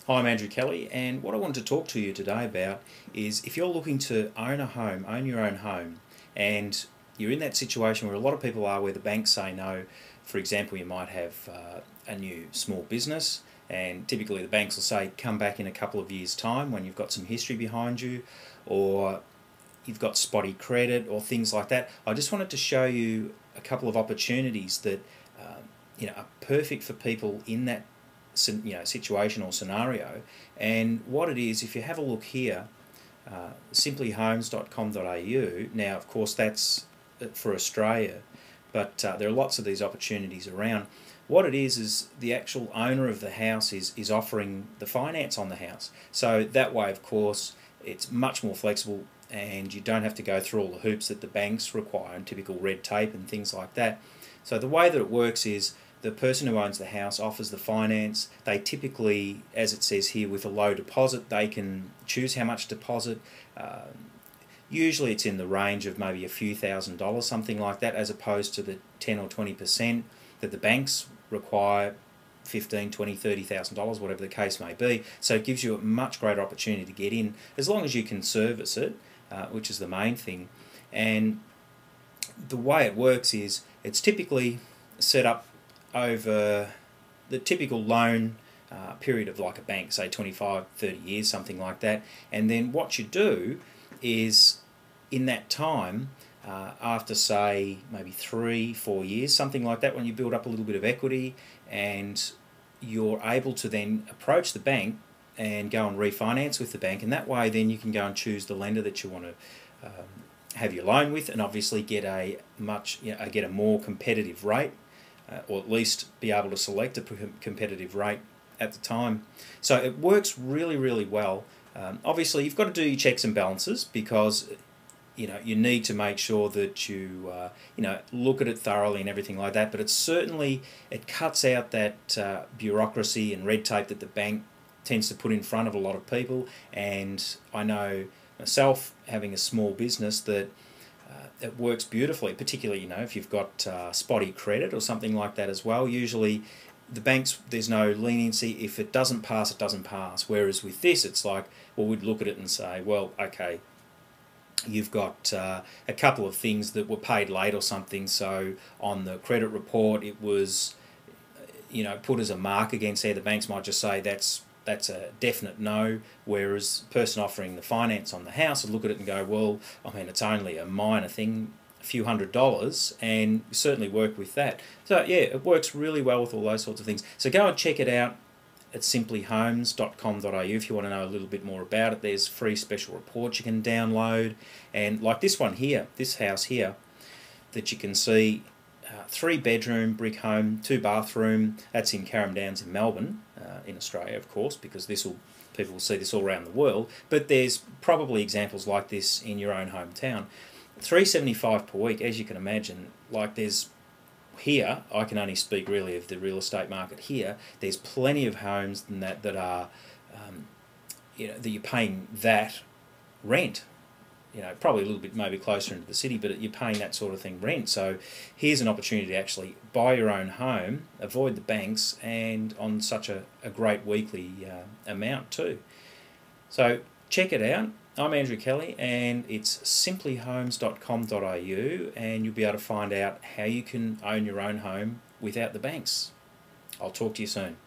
Hi, I'm Andrew Kelly, and what I wanted to talk to you today about is if you're looking to own a home, own your own home, and you're in that situation where a lot of people are where the banks say no. For example, you might have a new small business, and typically the banks will say come back in a couple of years' time when you've got some history behind you, or you've got spotty credit or things like that. I just wanted to show you a couple of opportunities that are perfect for people in that situation or scenario. And what it is, if you have a look here, simplyhomes.com.au. Now, of course, that's for Australia, but there are lots of these opportunities around. What it is the actual owner of the house is offering the finance on the house. So that way, of course, it's much more flexible and you don't have to go through all the hoops that the banks require and typical red tape and things like that. So the way that it works is the person who owns the house offers the finance. They typically, as it says here, with a low deposit, they can choose how much deposit. Usually it's in the range of maybe a few $1,000s, something like that, as opposed to the 10 or 20% that the banks require, $15,000, $20,000, $30,000, whatever the case may be. So it gives you a much greater opportunity to get in, as long as you can service it, which is the main thing. And the way it works is it's typically set up over the typical loan period of like a bank, say 25, 30 years, something like that. And then what you do is in that time, after say maybe 3, 4 years, something like that, when you build up a little bit of equity and you're able to then approach the bank and go and refinance with the bank, and that way then you can go and choose the lender that you want to have your loan with, and obviously get a more competitive rate, or at least be able to select a competitive rate at the time. So it works really, really well. Obviously, you've got to do your checks and balances because you need to make sure that you look at it thoroughly and everything like that. But it cuts out that bureaucracy and red tape that the bank tends to put in front of a lot of people. And I know myself, having a small business, that it works beautifully, particularly if you've got spotty credit or something like that as well. Usually the banks, there's no leniency. If it doesn't pass, it doesn't pass. Whereas with this, it's like, well, we'd look at it and say, well, okay, you've got a couple of things that were paid late or something, so on the credit report it was put as a mark against there. The banks might just say that's a definite no, whereas the person offering the finance on the house would look at it and go, well, I mean, it's only a minor thing, a few $100s, and certainly work with that. So yeah, it works really well with all those sorts of things. So go and check it out at simplyhomes.com.au if you want to know a little bit more about it. There's free special reports you can download, and like this one here, this house here that you can see, 3-bedroom brick home, 2-bathroom. That's in Carrum in Melbourne, in Australia, of course, because people will see this all around the world. But there's probably examples like this in your own hometown. $375 per week, as you can imagine. Like there's here, I can only speak really of the real estate market here. There's plenty of homes that are, that you're paying that rent. Probably a little bit maybe closer into the city, but you're paying that sort of thing rent. So here's an opportunity to actually buy your own home, avoid the banks, and on such a great weekly amount too. So check it out. I'm Andrew Kelly, and it's simplyhomes.com.au, and you'll be able to find out how you can own your own home without the banks. I'll talk to you soon.